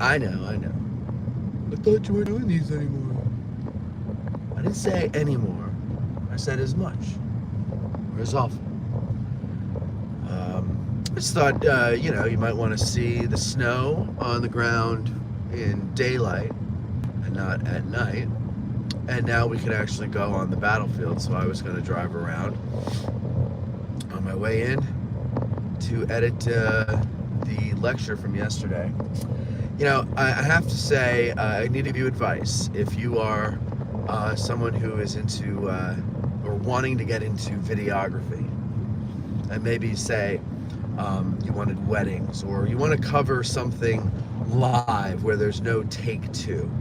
I know, I know. I thought you weren't doing these anymore. I didn't say anymore. I said as much. Or as often. I just thought, you might want to see the snow on the ground in daylight and not at night. And now we could actually go on the battlefield. So I was going to drive around on my way in to edit the lecture from yesterday. I have to say, I need to give you advice. If you are someone who is into or wanting to get into videography, and maybe say you wanted weddings, or you want to cover something live where there's no take two,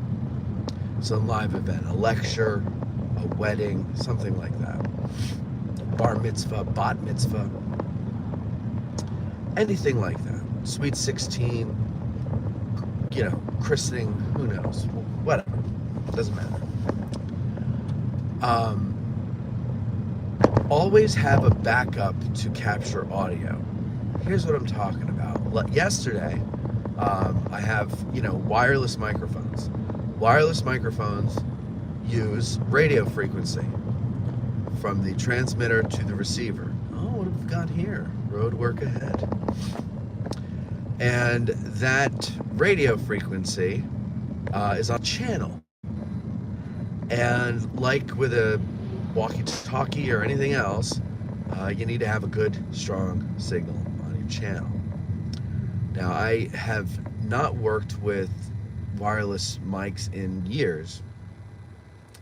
some live event, a lecture, a wedding, something like that, bar mitzvah, bat mitzvah, anything like that, sweet 16, christening, who knows, whatever, doesn't matter. Always have a backup to capture audio. Here's what I'm talking about. Yesterday, I have, wireless microphones. Wireless microphones use radio frequency from the transmitter to the receiver. Oh, what have we got here? Road work ahead. And that radio frequency is on channel. And like with a walkie-talkie or anything else, you need to have a good, strong signal on your channel. Now, I have not worked with wireless mics in years,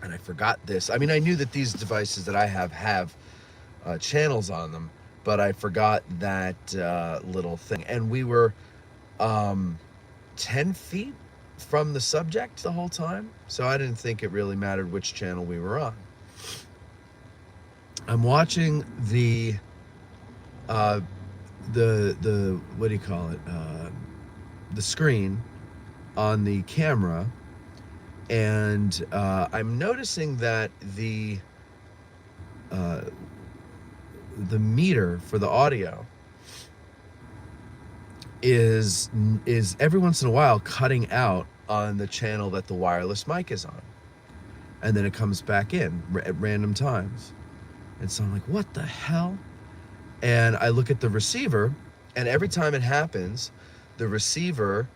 and I forgot this. I mean, I knew that these devices that I have channels on them, but I forgot that little thing. And we were 10 feet from the subject the whole time, so I didn't think it really mattered which channel we were on. I'm watching the what do you call it? The screen on the camera, and I'm noticing that the meter for the audio is every once in a while cutting out on the channel that the wireless mic is on, and then it comes back in at random times. And so I'm like, what the hell? And I look at the receiver, and every time it happens, the receiver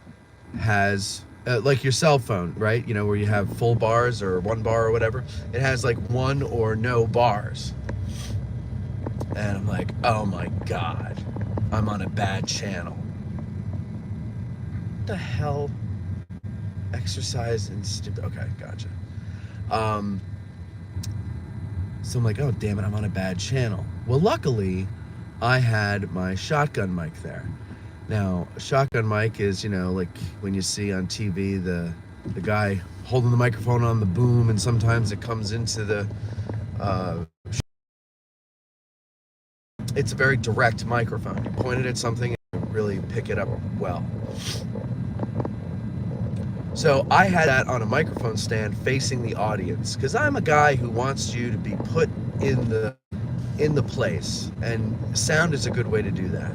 has like your cell phone, right? Where you have full bars or one bar or whatever. It has like one or no bars. And I'm like, oh my God, I'm on a bad channel. What the hell? Exercise and stupid. Okay, gotcha. So I'm like, oh, damn it, I'm on a bad channel. Well, luckily, I had my shotgun mic there. Now, a shotgun mic is, like when you see on TV the guy holding the microphone on the boom, and sometimes it comes into the... it's a very direct microphone. You point it at something and really pick it up well. So I had that on a microphone stand facing the audience, because I'm a guy who wants you to be put in the place, and sound is a good way to do that.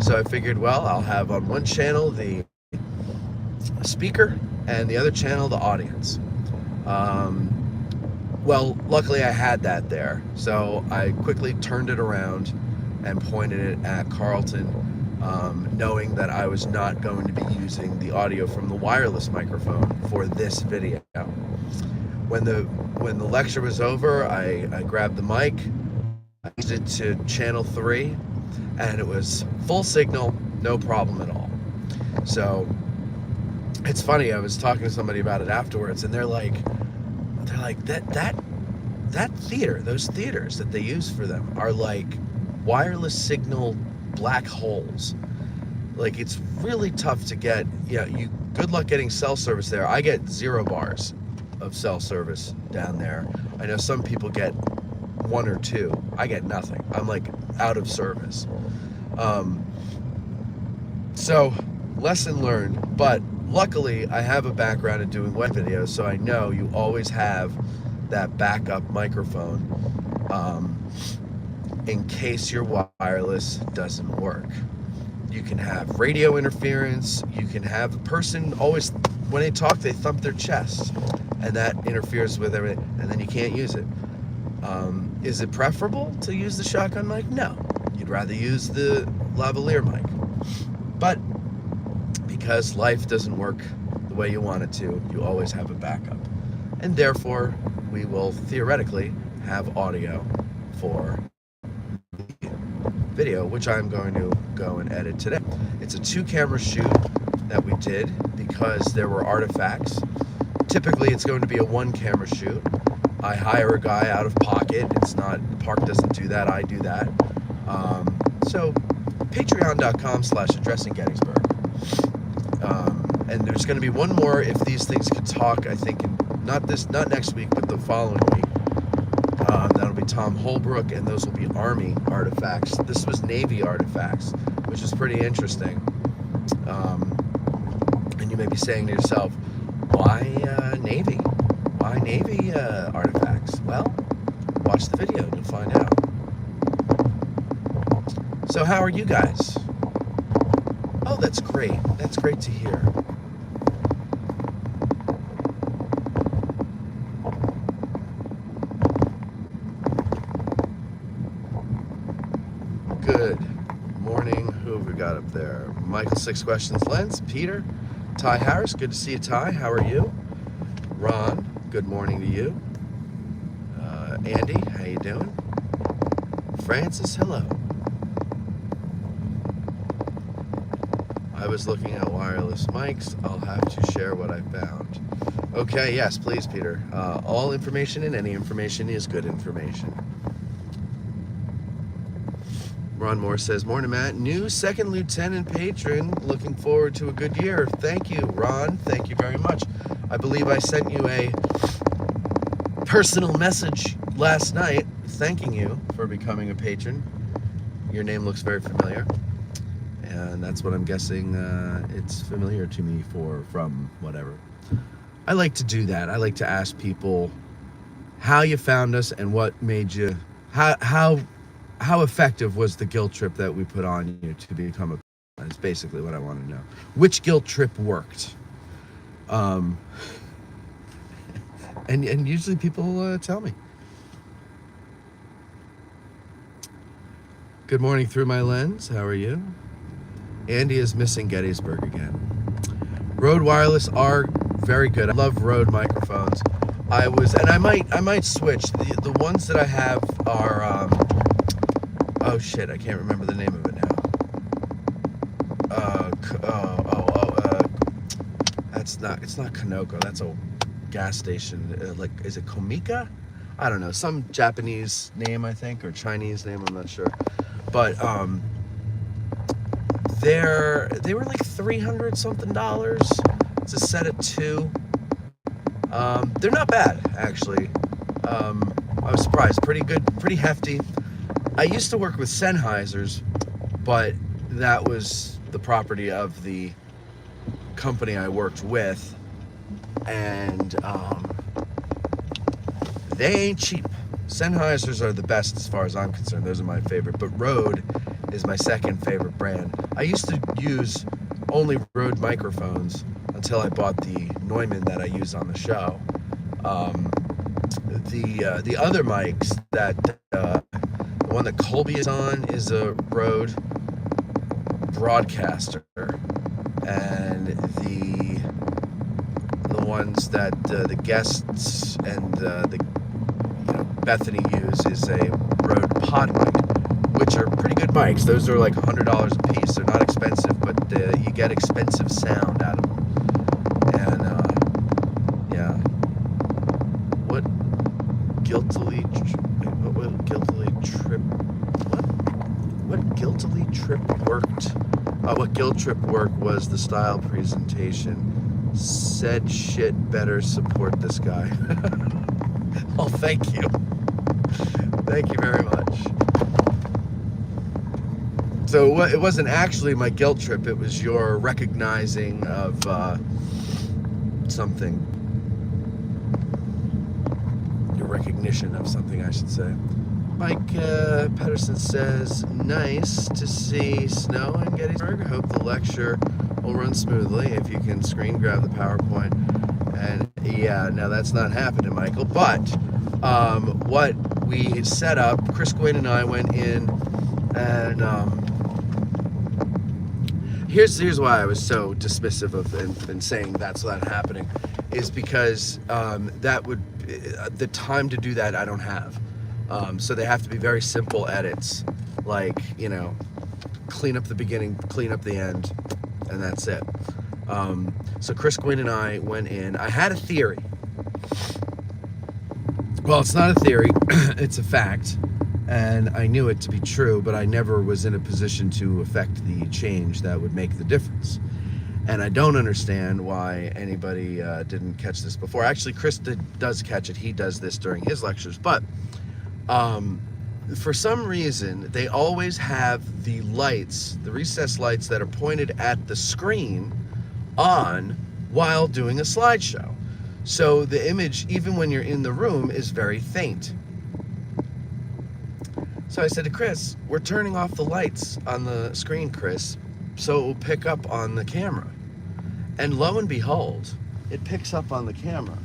So I figured, well, I'll have on one channel the speaker and the other channel the audience. Well, luckily I had that there, so I quickly turned it around and pointed it at Carlton, knowing that I was not going to be using the audio from the wireless microphone for this video. When the lecture was over, I grabbed the mic, I used it to channel 3, and it was full signal, no problem at all. So it's funny, I was talking to somebody about it afterwards, and they're like that theater, those theaters that they use for them are like wireless signal black holes. Like, it's really tough to get. Good luck getting cell service there. I get 0 bars of cell service down there. I know some people get 1 or 2. I get nothing. I'm like out of service. So lesson learned, but luckily I have a background in doing web videos, so I know you always have that backup microphone in case your wireless doesn't work. You can have radio interference. You can have a person always, when they talk, they thump their chest, and that interferes with everything, and then you can't use it. Is it preferable to use the shotgun mic? No. You'd rather use the lavalier mic. But because life doesn't work the way you want it to, you always have a backup. And therefore, we will theoretically have audio for video, which I'm going to go and edit today. It's a 2-camera shoot that we did because there were artifacts. Typically, it's going to be a 1-camera shoot. I hire a guy out of pocket. It's not, the park doesn't do that, I do that. So patreon.com/addressing Gettysburg. And there's going to be one more if these things could talk, I think, not next week, but the following week. That'll be Tom Holbrook, and those will be Army artifacts. This was Navy artifacts, which is pretty interesting. And you may be saying to yourself, why Navy? Why Navy artifacts? Well, watch the video and you'll find out. So how are you guys? Oh, that's great. That's great to hear. Good morning. Who have we got up there? Michael, 6 questions. Lens, Peter, Ty Harris. Good to see you, Ty. How are you? Ron, good morning to you. Andy, how you doing? Francis, hello. I was looking at wireless mics. I'll have to share what I found. Okay, yes, please, Peter. All information and any information is good information. Ron Moore says, morning, Matt. New 2nd Lieutenant patron. Looking forward to a good year. Thank you, Ron. Thank you very much. I believe I sent you a personal message last night thanking you for becoming a patron. Your name looks very familiar. And that's what I'm guessing it's familiar to me from whatever. I like to do that. I like to ask people how you found us and what made you, how effective was the guilt trip that we put on you to become a patron? That's basically what I want to know. Which guilt trip worked? And usually people tell me. Good morning through my lens. How are you? Andy is missing Gettysburg again. Rode wireless are very good. I love Rode microphones. I might switch. The ones that I have are oh shit, I can't remember the name of it now. It's not Kanoko. That's a gas station. Is it Komika? I don't know. Some Japanese name, I think, or Chinese name. I'm not sure. But they were like $300 something. It's a set of 2. They're not bad, actually. I was surprised. Pretty good, pretty hefty. I used to work with Sennheisers, but that was the property of the company I worked with, and they ain't cheap. Sennheisers are the best as far as I'm concerned. Those are my favorite, but Rode is my second favorite brand. I used to use only Rode microphones until I bought the Neumann that I use on the show. The other mics that the one that Colby is on is a Rode Broadcaster, and the ones that the guests and Bethany use is a Rode Pod mic, which are pretty good mics. Those are like $100 a piece. They're not expensive, but you get expensive sound out of them. And yeah, what guiltily trip worked? What guilt trip worked was the style presentation. Said shit better support this guy. Oh, thank you. Thank you very much. So it wasn't actually my guilt trip. It was your recognizing of something. Your recognition of something, I should say. Mike Pedersen says, nice to see snow in Gettysburg. I hope the lecture will run smoothly. If you can screen grab the PowerPoint. And yeah, no, that's not happening, Michael. But what we set up, Chris Quinn and I went in, and here's why I was so dismissive of and saying that's not happening, is because the time to do that I don't have. So they have to be very simple edits, like, clean up the beginning, clean up the end, and that's it. So Chris Quinn and I went in. I had a theory. Well, it's not a theory, it's a fact, and I knew it to be true, but I never was in a position to affect the change that would make the difference. And I don't understand why anybody didn't catch this before. Actually, Chris does catch it. He does this during his lectures, but for some reason, they always have the lights, the recessed lights that are pointed at the screen on while doing a slideshow. So the image, even when you're in the room, is very faint. So I said to Chris, we're turning off the lights on the screen, Chris, so it will pick up on the camera. And lo and behold, it picks up on the camera.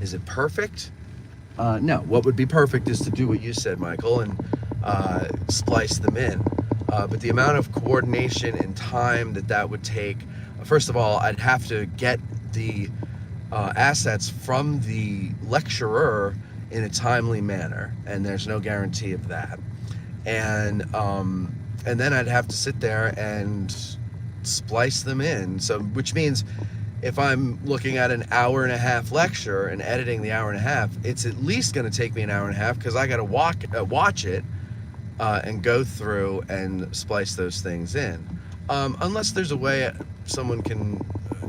Is it perfect? No. What would be perfect is to do what you said, Michael, and splice them in. But the amount of coordination and time that would take, first of all, I'd have to get the assets from the lecturer in a timely manner, and there's no guarantee of that. And then I'd have to sit there and splice them in. So, which means if I'm looking at an hour and a half lecture and editing the hour and a half, it's at least going to take me an hour and a half, because I got to watch it and go through and splice those things in. Unless there's a way someone can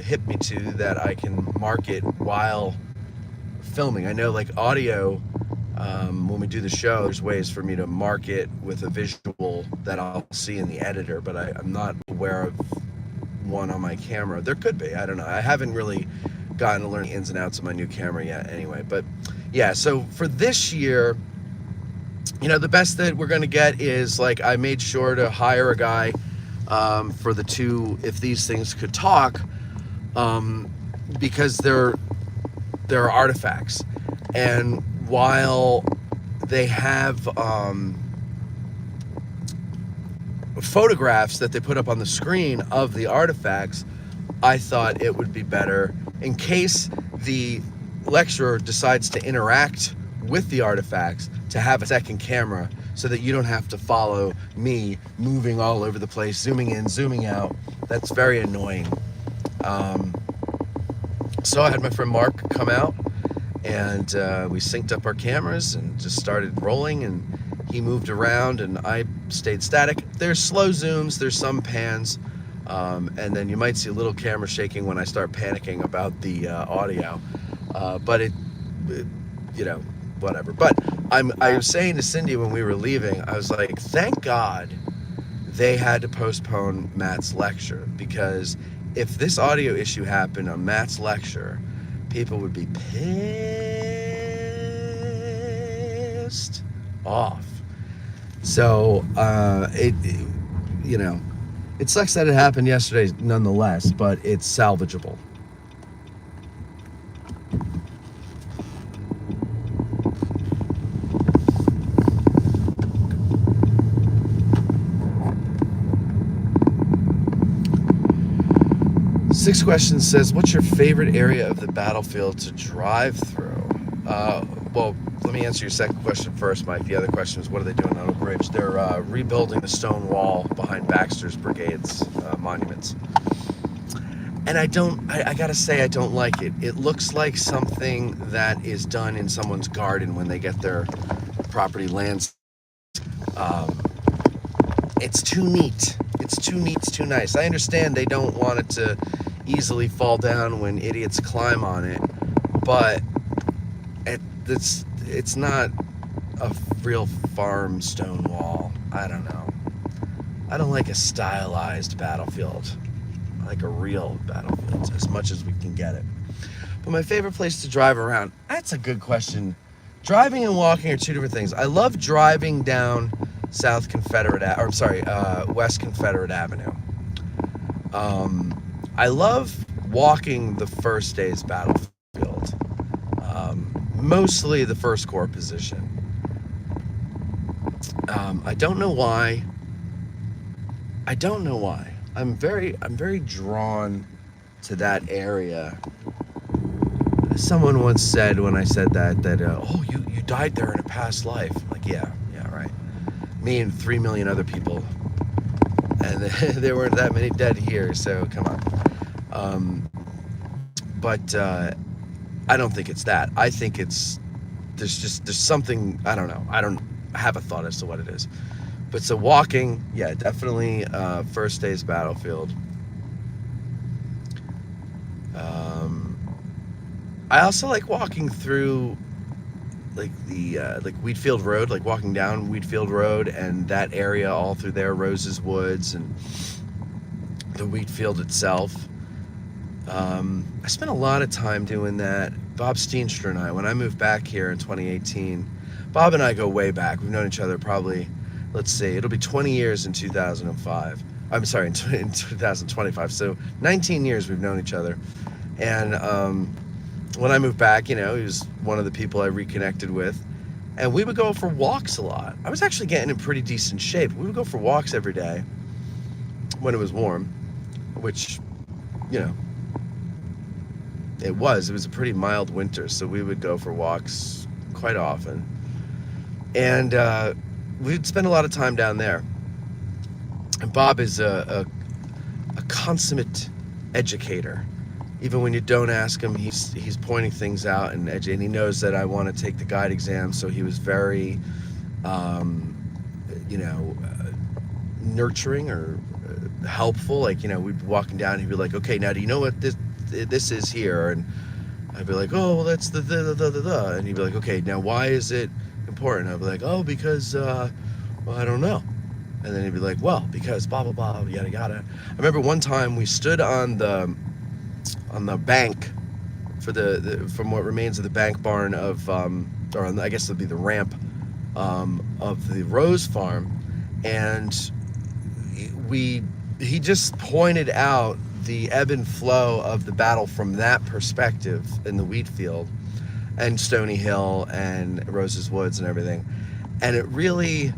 hit me to that I can mark it while filming. I know, like audio, when we do the show, there's ways for me to mark it with a visual that I'll see in the editor, but I'm not aware of one on my camera. There could be, I don't know. I haven't really gotten to learn the ins and outs of my new camera yet anyway. But yeah, so for this year, the best that we're going to get is, like, I made sure to hire a guy for the two If These Things Could Talk, because they're artifacts. And while they have photographs that they put up on the screen of the artifacts, I thought it would be better, in case the lecturer decides to interact with the artifacts, to have a second camera, so that you don't have to follow me moving all over the place, zooming in, zooming out. That's very annoying. So I had my friend Mark come out, and we synced up our cameras and just started rolling, and he moved around and I stayed static. There's slow zooms, there's some pans, and then you might see a little camera shaking when I start panicking about the audio, but it whatever. But I was saying to Cindy when we were leaving, I was like, thank God they had to postpone Matt's lecture, because if this audio issue happened on Matt's lecture, people would be pissed off. So it sucks that it happened yesterday nonetheless, but it's salvageable. Six Questions says, what's your favorite area of the battlefield to drive through? Well, let me answer your second question first, Mike. The other question is, what are they doing on Oak Ridge? They're rebuilding the stone wall behind Baxter's Brigade's monuments. And I gotta say, I don't like it. It looks like something that is done in someone's garden when they get their property lands. It's too neat. It's too neat, it's too nice. I understand they don't want it to easily fall down when idiots climb on it, but it's not a real farm stone wall. I don't know. I don't like a stylized battlefield. I like a real battlefield as much as we can get it. But my favorite place to drive around, that's a good question Driving and walking are two different things. I love driving down West Confederate Avenue. I love walking the first day's battlefield, mostly the first corps position. I don't know why. I'm very drawn to that area. Someone once said when I said that oh, you died there in a past life. I'm like, yeah, right. Me and 3 million other people, and there weren't that many dead here. So come on. But I don't think it's that. I think there's something, I don't know. I don't have a thought as to what it is. But so walking, yeah, definitely first day's battlefield. I also like walking through like the Wheatfield Road, like walking down Wheatfield Road and that area all through there, Rose's Woods and the Wheatfield itself. I spent a lot of time doing that. Bob Steenstra and I, when I moved back here in 2018, Bob and I go way back. We've known each other probably, let's see, it'll be 20 years in 2005. I'm sorry, in 2025. So 19 years we've known each other. And when I moved back, he was one of the people I reconnected with. And we would go for walks a lot. I was actually getting in pretty decent shape. We would go for walks every day when it was warm, which, it was a pretty mild winter. So we would go for walks quite often. And we'd spend a lot of time down there. And Bob is a consummate educator. Even when you don't ask him, he's pointing things out, and he knows that I want to take the guide exam. So he was very, nurturing or helpful. Like, we'd be walking down, and he'd be like, "Okay, now do you know what this is here?" And I'd be like, "Oh, well, that's the," and he'd be like, "Okay, now why is it important?" I'd be like, "Oh, because well, I don't know." And then he'd be like, "Well, because blah blah blah, yada yada." I remember one time we stood on the bank for from what remains of the bank barn of or on, I guess it'd be the ramp of the Rose Farm, and he just pointed out the ebb and flow of the battle from that perspective in the wheat field and Stony Hill and Rose's Woods and everything, and it really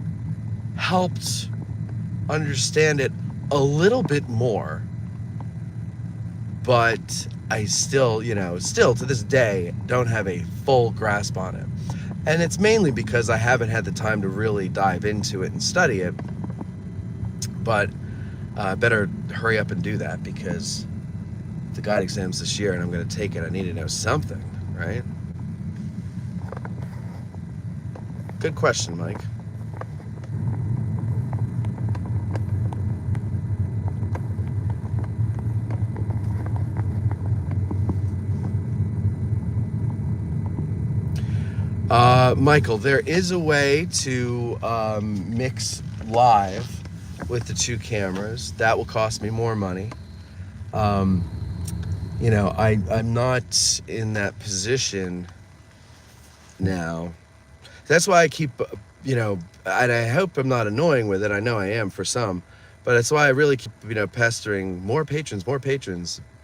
helped understand it a little bit more. But I still to this day, don't have a full grasp on it. And it's mainly because I haven't had the time to really dive into it and study it. But I better hurry up and do that, because the guide exam's this year and I'm going to take it. I need to know something, right? Good question, Mike. Michael, there is a way to mix live with the two cameras. That will cost me more money. I'm not in that position now. That's why I keep, and I hope I'm not annoying with it. I know I am for some, but that's why I really keep, pestering more patrons,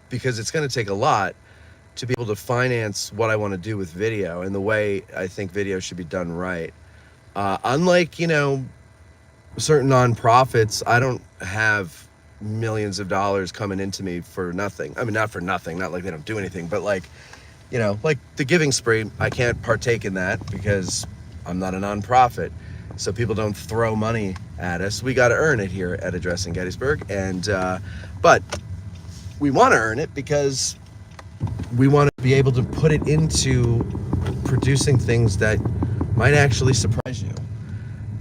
because it's going to take a lot to be able to finance what I want to do with video and the way I think video should be done right. Unlike, certain nonprofits, I don't have millions of dollars coming into me for nothing. I mean, not for nothing, not like they don't do anything, but like the Giving Spree, I can't partake in that because I'm not a nonprofit. So people don't throw money at us. We got to earn it here at Addressing Gettysburg. And, but we want to earn it because we want to be able to put it into producing things that might actually surprise you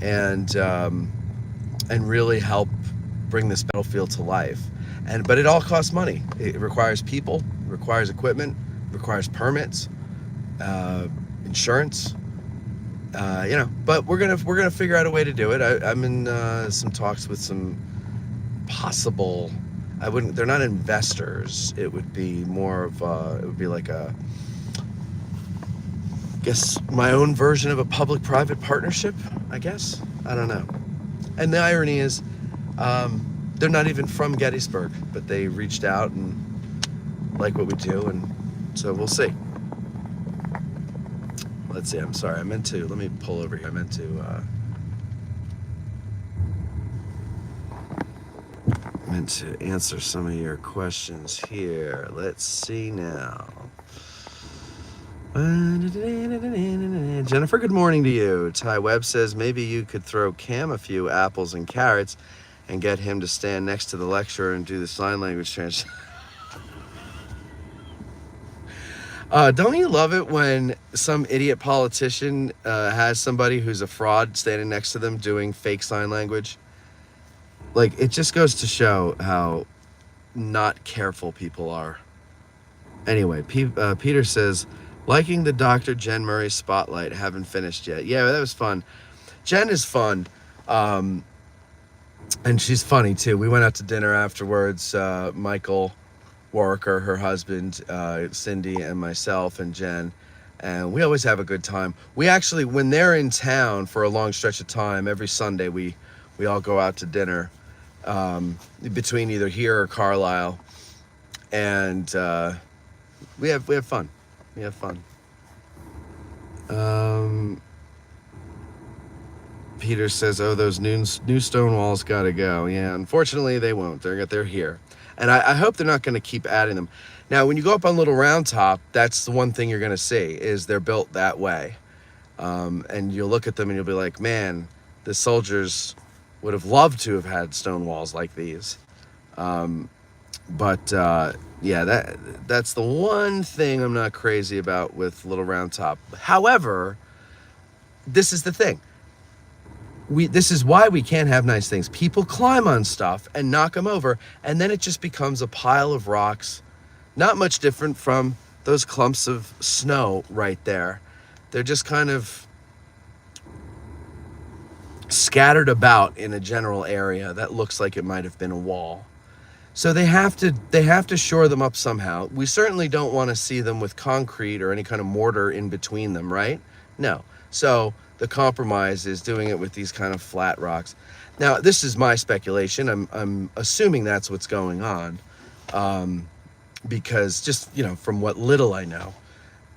and really help bring this battlefield to life. But it all costs money. It requires people, requires equipment, requires permits, insurance. But we're gonna figure out a way to do it. I'm in some talks with some possible. They're not investors. It would be more of it would be like guess my own version of a public-private partnership, I guess. I don't know. And the irony is, they're not even from Gettysburg, but they reached out and like what we do, and so we'll see. Let's see. I'm sorry. Let me pull over here. I meant to answer some of your questions here. Let's see now. Jennifer, good morning to you. Ty Webb says maybe you could throw Cam a few apples and carrots and get him to stand next to the lecturer and do the sign language translation. Don't you love it when some idiot politician has somebody who's a fraud standing next to them doing fake sign language? Like, it just goes to show how not careful people are. Anyway, Peter says, liking the Dr. Jen Murray spotlight. Haven't finished yet. Yeah, that was fun. Jen is fun. And she's funny, too. We went out to dinner afterwards. Michael Walker, her husband, Cindy, and myself, and Jen. And we always have a good time. We actually, when they're in town for a long stretch of time, every Sunday, we all go out to dinner between either here or Carlisle. And we have fun. We have fun. Peter says, "Oh, those new stone walls got to go." Yeah, unfortunately, they won't. They're here, and I hope they're not going to keep adding them. Now, when you go up on Little Round Top, that's the one thing you're going to see is they're built that way, and you'll look at them and you'll be like, "Man, the soldiers would have loved to have had stone walls like these." But yeah, that's the one thing I'm not crazy about with Little Round Top. However, this is the thing. This is why we can't have nice things. People climb on stuff and knock them over, and then it just becomes a pile of rocks. Not much different from those clumps of snow right there. They're just kind of scattered about in a general area that looks like it might have been a wall. So they have to shore them up somehow. We certainly don't want to see them with concrete or any kind of mortar in between them, right? No. So the compromise is doing it with these kind of flat rocks. Now, this is my speculation. I'm assuming that's what's going on, because just, from what little I know.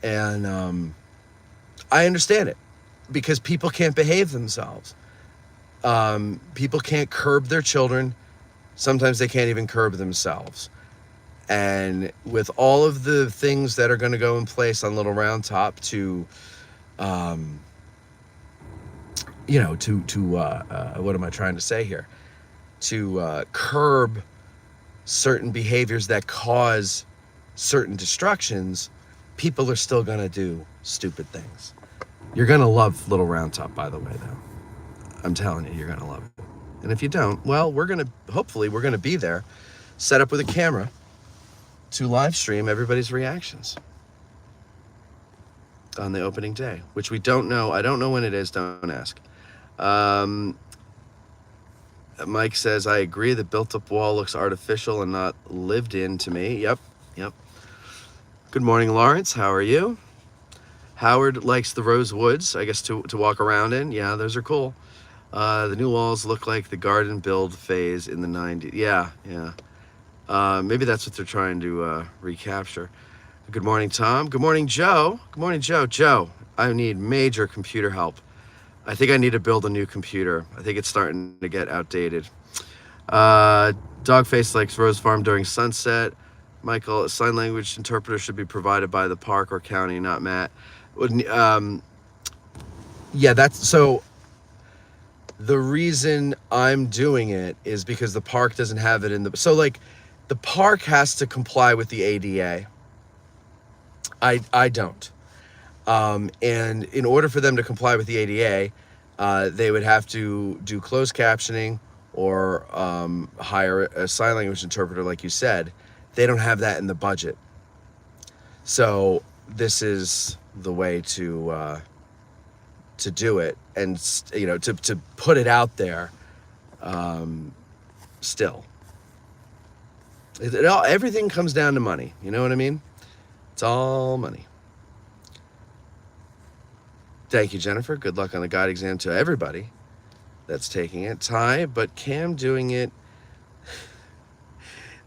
And I understand it, because people can't behave themselves. People can't curb their children. Sometimes they can't even curb themselves. And with all of the things that are going to go in place on Little Round Top to, what am I trying to say here? To curb certain behaviors that cause certain destructions, people are still going to do stupid things. You're going to love Little Round Top, by the way, though. I'm telling you, you're going to love it. And if you don't, well, hopefully we're going to be there, set up with a camera to live stream everybody's reactions on the opening day, which we don't know. I don't know when it is. Don't ask. Mike says, I agree. The built-up wall looks artificial and not lived in to me. Yep. Good morning, Lawrence. How are you? Howard likes the rose woods, I guess, to walk around in. Yeah, those are cool. The new walls look like the garden build phase in the 90s. Yeah. Maybe that's what they're trying to recapture. Good morning, Tom. Good morning, Joe. Good morning, Joe. Joe, I need major computer help. I think I need to build a new computer. I think it's starting to get outdated. Dogface likes Rose Farm during sunset. Michael, a sign language interpreter should be provided by the park or county, not Matt. Yeah, that's so. The reason I'm doing it is because the park doesn't have it in the... So, the park has to comply with the ADA. I don't. And in order for them to comply with the ADA, they would have to do closed captioning or hire a sign language interpreter, like you said. They don't have that in the budget. So this is the way to do it, and to put it out there. Still, everything comes down to money. You know what I mean? It's all money. Thank you, Jennifer. Good luck on the guide exam to everybody that's taking it. Ty, but Cam doing it,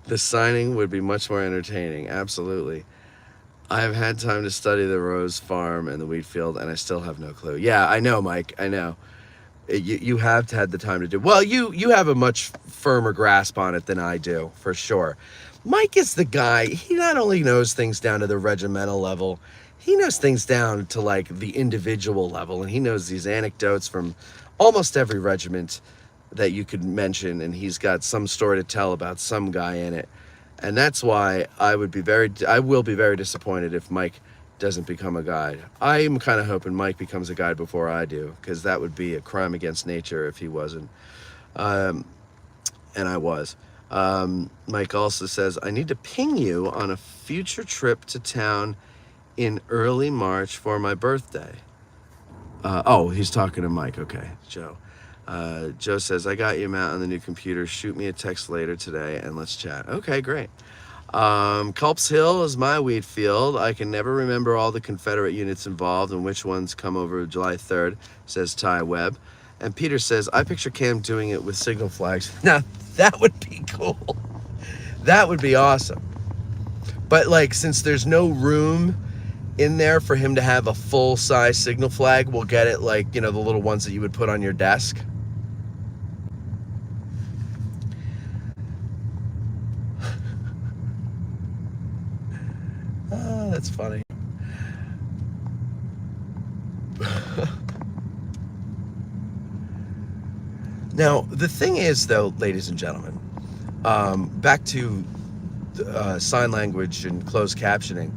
the signing would be much more entertaining. Absolutely. I have had time to study the rose farm and the wheat field, and I still have no clue. Yeah, I know, Mike. I know. You have had the time to do. Well, you have a much firmer grasp on it than I do, for sure. Mike is the guy. He not only knows things down to the regimental level, he knows things down to like the individual level, and he knows these anecdotes from almost every regiment that you could mention, and he's got some story to tell about some guy in it. And that's why I will be very disappointed if Mike doesn't become a guide. I'm kind of hoping Mike becomes a guide before I do, because that would be a crime against nature if he wasn't. And I was. Mike also says, I need to ping you on a future trip to town in early March for my birthday. Oh, he's talking to Mike. Okay, Joe. Joe says, I got you, Matt, on the new computer. Shoot me a text later today and let's chat. Okay, great. Culp's Hill is my wheat field. I can never remember all the Confederate units involved and which ones come over July 3rd, says Ty Webb. And Peter says, I picture Cam doing it with signal flags. Now, that would be cool. That would be awesome. But, like, since there's no room in there for him to have a full-size signal flag, we'll get it, like, you know, the little ones that you would put on your desk. Oh, that's funny. Now, the thing is, though, ladies and gentlemen, back to sign language and closed captioning.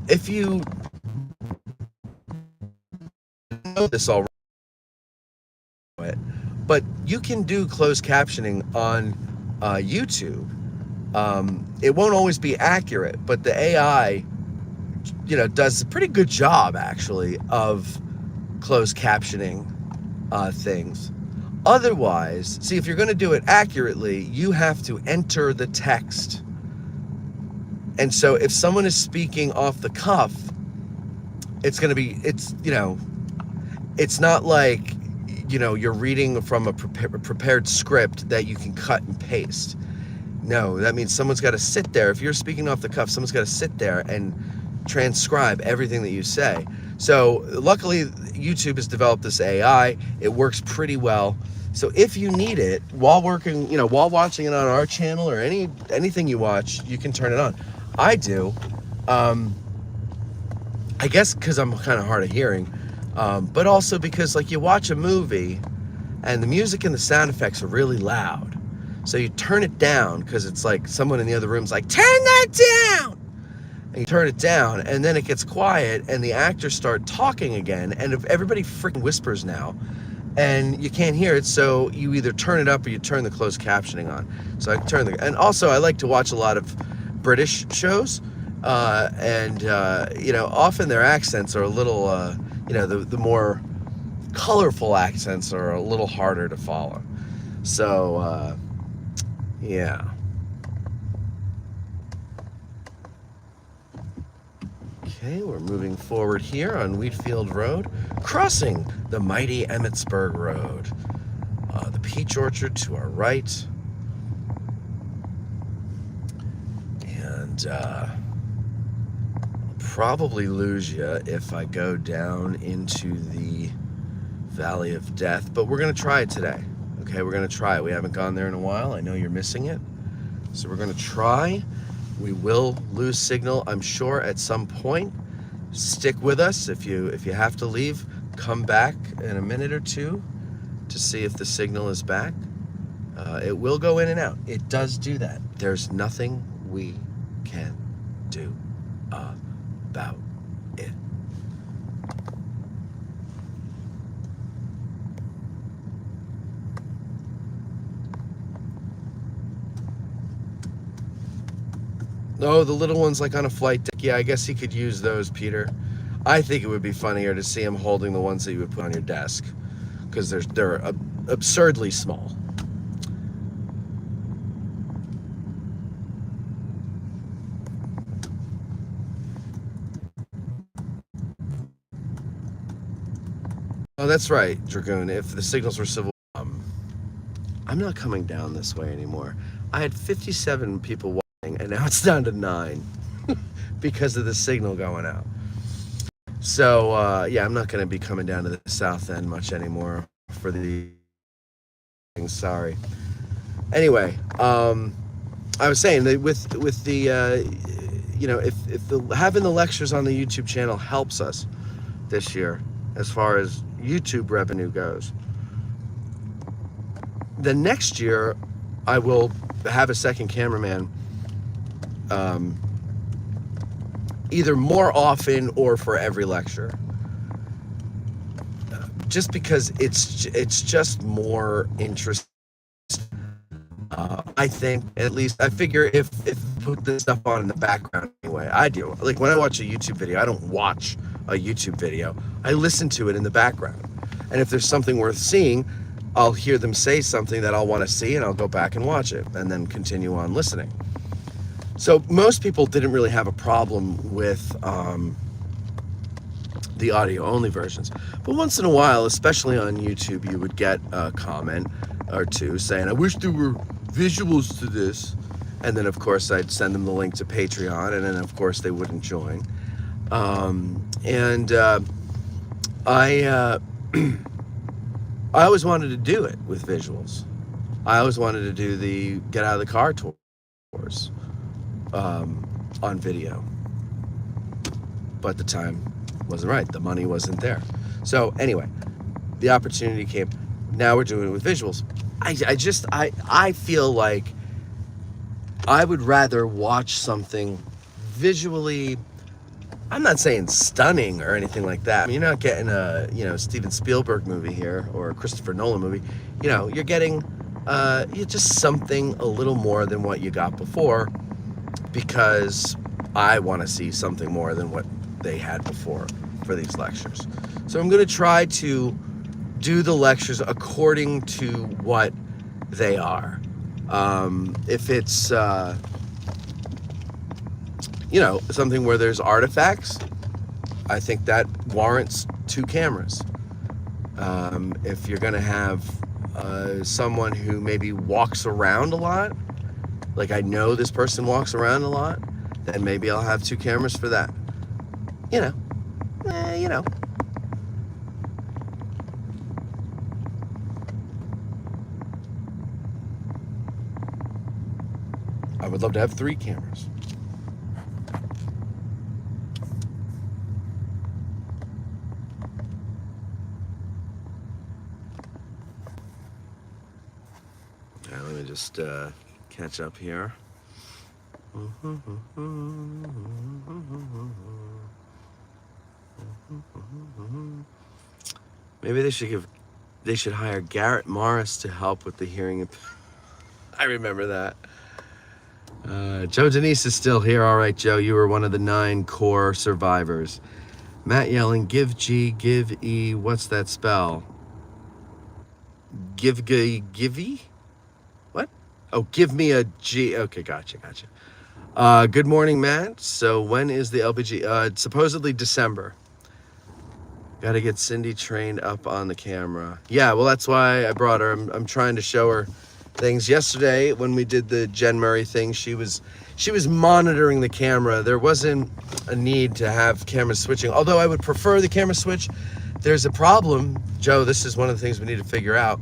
If you know this already, but you can do closed captioning on YouTube. It won't always be accurate, but the AI, you know, does a pretty good job, actually, of closed captioning things. Otherwise, see, if you're going to do it accurately, you have to enter the text. And so if someone is speaking off the cuff, it's going to be, you know, it's not like, you know, you're reading from a prepared script that you can cut and paste. No, that means someone's got to sit there. If you're speaking off the cuff, someone's got to sit there and transcribe everything that you say. So luckily, YouTube has developed this AI. It works pretty well. So if you need it while working, you know, while watching it on our channel or anything you watch, you can turn it on. I do. I guess because I'm kind of hard of hearing, but also because, like, you watch a movie and the music and the sound effects are really loud. So you turn it down because it's like someone in the other room's like, turn that down! And you turn it down, and then it gets quiet, and the actors start talking again, and if everybody freaking whispers now, and you can't hear it, so you either turn it up or you turn the closed captioning on. So I turn and also I like to watch a lot of British shows, and you know, often their accents are a little, you know, the more colorful accents are a little harder to follow. So, yeah. Okay, we're moving forward here on Wheatfield Road, crossing the mighty Emmitsburg Road. The peach orchard to our right. And I'll probably lose you if I go down into the Valley of Death, but we're going to try it today. Okay, we're going to try it. We haven't gone there in a while. I know you're missing it. So we're going to try. We will lose signal, I'm sure, at some point. Stick with us. If you have to leave, come back in a minute or two to see if the signal is back. It will go in and out. It does do that. There's nothing we can do about it. Oh, the little ones like on a flight deck. Yeah, I guess he could use those, Peter. I think it would be funnier to see him holding the ones that you would put on your desk, because they're absurdly small. Oh, that's right, Dragoon. If the signals were civil, I'm not coming down this way anymore. I had 57 people watching, and now it's down to 9 because of the signal going out. So yeah, I'm not going to be coming down to the south end much anymore for the. Sorry. Anyway, I was saying that with the if the having the lectures on the YouTube channel helps us this year as far as YouTube revenue goes, then next year I will have a second cameraman, either more often or for every lecture, just because it's just more interesting. I think, at least, I figure if put this stuff on in the background anyway, I do. Like when I watch a YouTube video, I don't watch a YouTube video. I listen to it in the background. And if there's something worth seeing, I'll hear them say something that I'll want to see, and I'll go back and watch it and then continue on listening. So most people didn't really have a problem with the audio-only versions. But once in a while, especially on YouTube, you would get a comment or two saying, I wish there were visuals to this. And then, of course, I'd send them the link to Patreon, and then, of course, they wouldn't join. I always wanted to do it with visuals. I always wanted to do the Get Out of the Car tours on video. But the time wasn't right. The money wasn't there. So anyway, the opportunity came. Now we're doing it with visuals. I feel like I would rather watch something visually. I'm not saying stunning or anything like that. I mean, you're not getting a Steven Spielberg movie here or a Christopher Nolan movie. You're getting just something a little more than what you got before, because I want to see something more than what they had before for these lectures. So I'm going to try to do the lectures according to what they are. If it's something where there's artifacts, I think that warrants 2 cameras. If you're going to have someone who maybe walks around a lot, like I know this person walks around a lot, then maybe I'll have 2 cameras for that. I would love to have 3 cameras. Let me just catch up here. Maybe they should hire Garrett Morris to help with the hearing. I remember that. Joe Denise is still here. All right, Joe, you were one of the 9 core survivors. Matt yelling, give G, give E, what's that spell? Givey? What? Oh, give me a G. Okay, gotcha. Good morning, Matt. So when is the LPG? Supposedly December. Got to get Cindy trained up on the camera. Yeah, well, that's why I brought her. I'm trying to show her things. Yesterday, when we did the Jen Murray thing, she was monitoring the camera. There wasn't a need to have camera switching, although I would prefer the camera switch. There's a problem, Joe. This is one of the things we need to figure out.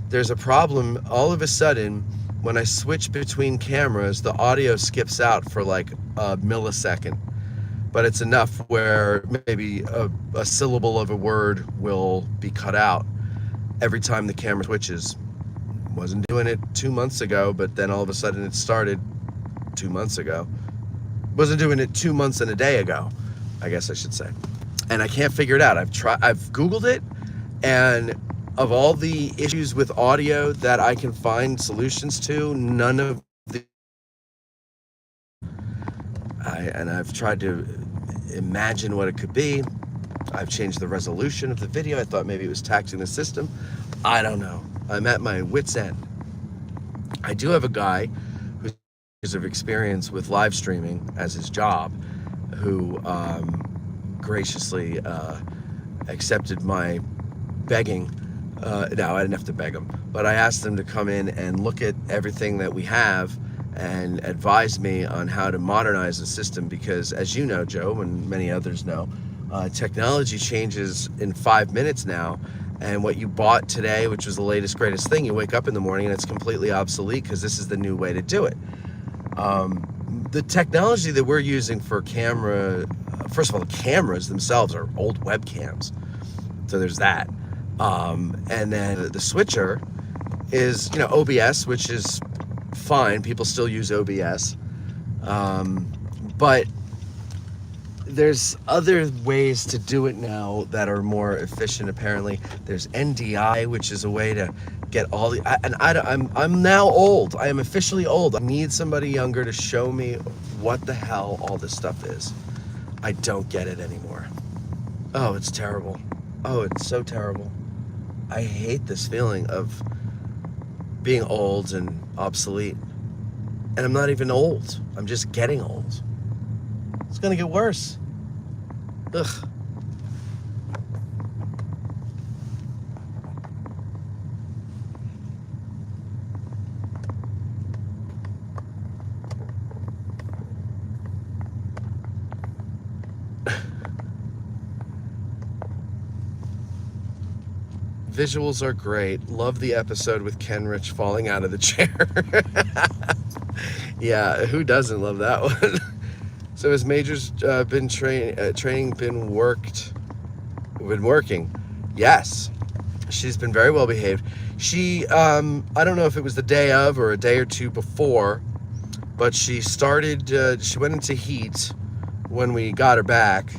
There's a problem. All of a sudden, when I switch between cameras, the audio skips out for like a millisecond. But it's enough where maybe a syllable of a word will be cut out every time the camera switches. Wasn't doing it 2 months ago, but then all of a sudden it started 2 months ago. Wasn't doing it 2 months and a day ago, I guess I should say. And I can't figure it out. I've Googled it, and of all the issues with audio that I can find solutions to, none of the I've tried to imagine what it could be. I've changed the resolution of the video. I thought maybe it was taxing the system. I don't know. I'm at my wit's end. I do have a guy who has experience with live streaming as his job, who graciously accepted my begging. No, I didn't have to beg them, but I asked them to come in and look at everything that we have and advise me on how to modernize the system, because as you know, Joe, and many others know, technology changes in 5 minutes now, and what you bought today, which was the latest, greatest thing, you wake up in the morning and it's completely obsolete because this is the new way to do it. The technology that we're using for camera, first of all, the cameras themselves are old webcams, so there's that. And then the switcher is, OBS, which is fine. People still use OBS. But there's other ways to do it now that are more efficient, apparently. There's NDI, which is a way to get all the... I'm now old. I am officially old. I need somebody younger to show me what the hell all this stuff is. I don't get it anymore. Oh, it's terrible. Oh, it's so terrible. I hate this feeling of being old and obsolete. And I'm not even old. I'm just getting old. It's gonna get worse. Ugh. Visuals are great. Love the episode with Ken Rich falling out of the chair. Yeah, who doesn't love that one? So has Major's training been working? Yes. She's been very well behaved. She, I don't know if it was the day of or a day or two before, but she started, she went into heat when we got her back.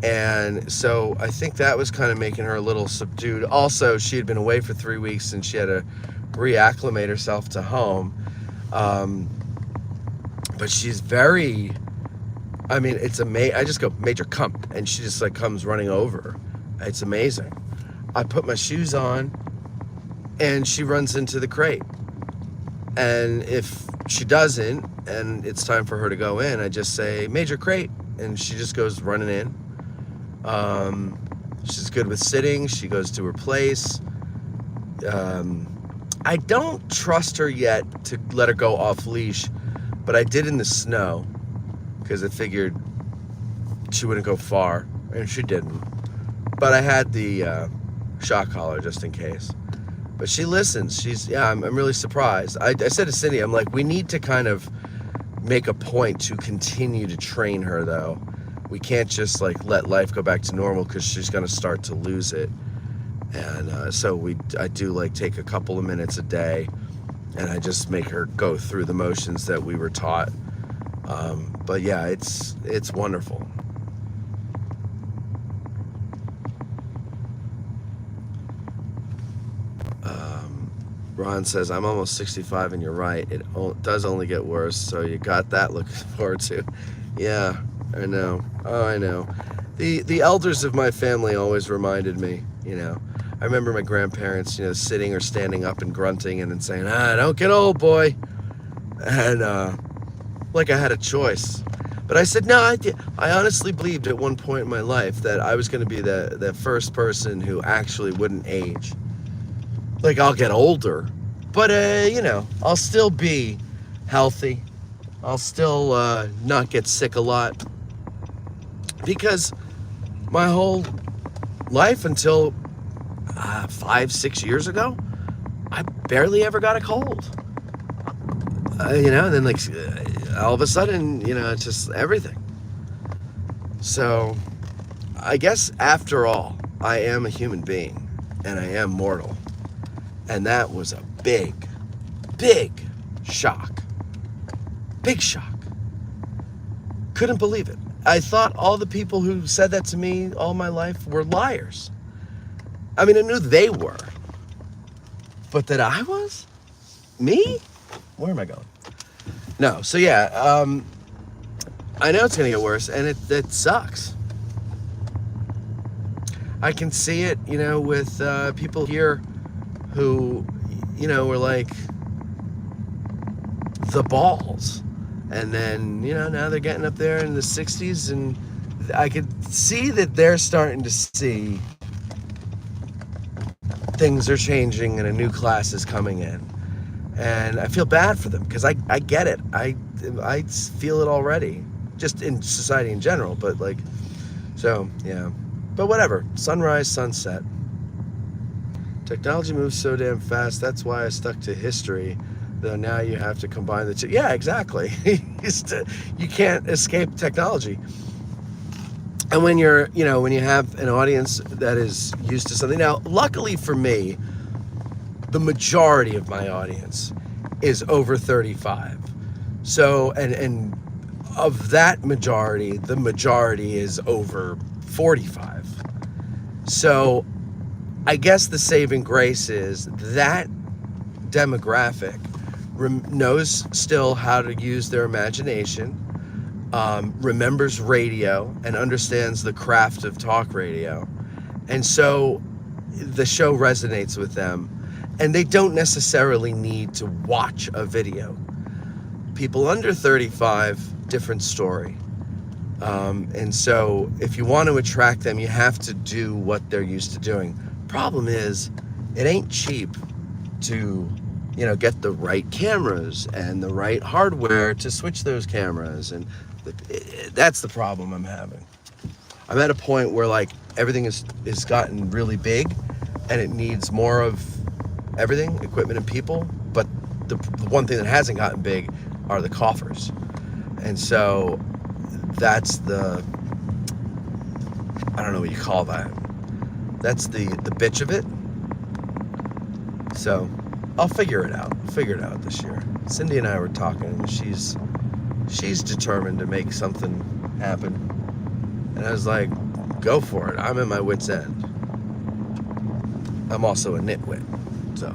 And so I think that was kind of making her a little subdued. Also, she had been away for 3 weeks and she had to reacclimate herself to home. But she's very, I mean, it's amazing. I just go, Major, come. And she just like comes running over. It's amazing. I put my shoes on and she runs into the crate. And if she doesn't, and it's time for her to go in, I just say, Major, crate. And she just goes running in. She's good with sitting. She goes to her place. I don't trust her yet to let her go off leash, but I did in the snow because I figured she wouldn't go far, and she didn't. But I had the shock collar just in case. But she listens. I'm really surprised. I said to Cindy, I'm like, we need to kind of make a point to continue to train her, though. We can't just like let life go back to normal because she's going to start to lose it. And so I do like take a couple of minutes a day and I just make her go through the motions that we were taught. But yeah, it's wonderful. Ron says, I'm almost 65 and you're right. It does only get worse. So you got that looking forward to. Yeah. I know. Oh, I know. The elders of my family always reminded me, I remember my grandparents, sitting or standing up and grunting and then saying, don't get old, boy. And like I had a choice. But I said, no, I honestly believed at one point in my life that I was going to be the first person who actually wouldn't age. Like, I'll get older, but, I'll still be healthy. I'll still not get sick a lot. Because my whole life until 5-6 years ago, I barely ever got a cold. And then like all of a sudden, it's just everything. So I guess after all, I am a human being and I am mortal. And that was a big, big shock. Big shock. Couldn't believe it. I thought all the people who said that to me all my life were liars. I mean, I knew they were. But that I was? Me? Where am I going? No, so yeah, I know it's going to get worse, and it sucks. I can see it, with people here who, were like the balls. And then, now they're getting up there in the 60s, and I could see that they're starting to see things are changing and a new class is coming in. And I feel bad for them because I get it. I feel it already, just in society in general. But like, so yeah. But whatever. Sunrise, sunset. Technology moves so damn fast. That's why I stuck to history. Though now you have to combine the two. Yeah, exactly. You can't escape technology. And when you're, when you have an audience that is used to something. Now, luckily for me, the majority of my audience is over 35. So, and of that majority, the majority is over 45. So, I guess the saving grace is that demographic knows still how to use their imagination, remembers radio, and understands the craft of talk radio. And so the show resonates with them, and they don't necessarily need to watch a video. People under 35, different story. And so if you want to attract them, you have to do what they're used to doing. Problem is, it ain't cheap to get the right cameras and the right hardware to switch those cameras, and that's the problem I'm having. I'm at a point where like everything is gotten really big, and it needs more of everything, equipment and people, but the one thing that hasn't gotten big are the coffers. And so that's the, I don't know what you call that. That's the bitch of it. So I'll figure it out. Figure it out this year. Cindy and I were talking, and she's determined to make something happen. And I was like, go for it. I'm at my wit's end. I'm also a nitwit, so.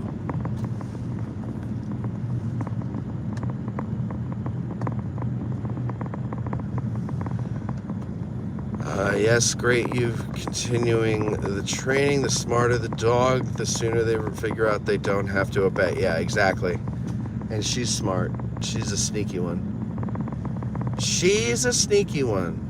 Yes, great. You're continuing the training. The smarter the dog, the sooner they figure out they don't have to obey. Yeah, exactly. And she's smart. She's a sneaky one. She's a sneaky one.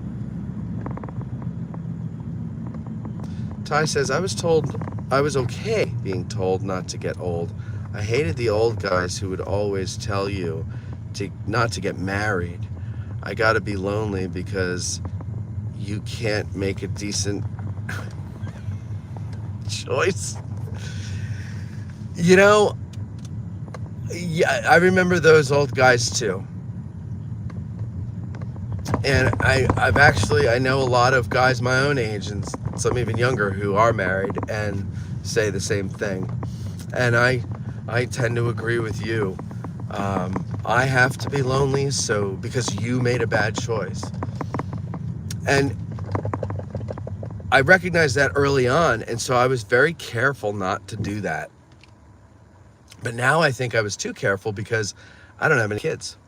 Ty says, I was told I was okay being told not to get old. I hated the old guys who would always tell you not to get married. I gotta be lonely because you can't make a decent choice. Yeah, I remember those old guys too. And I know a lot of guys my own age and some even younger who are married and say the same thing. And I tend to agree with you. I have to be lonely because you made a bad choice. And I recognized that early on, and so I was very careful not to do that. But now I think I was too careful because I don't have any kids.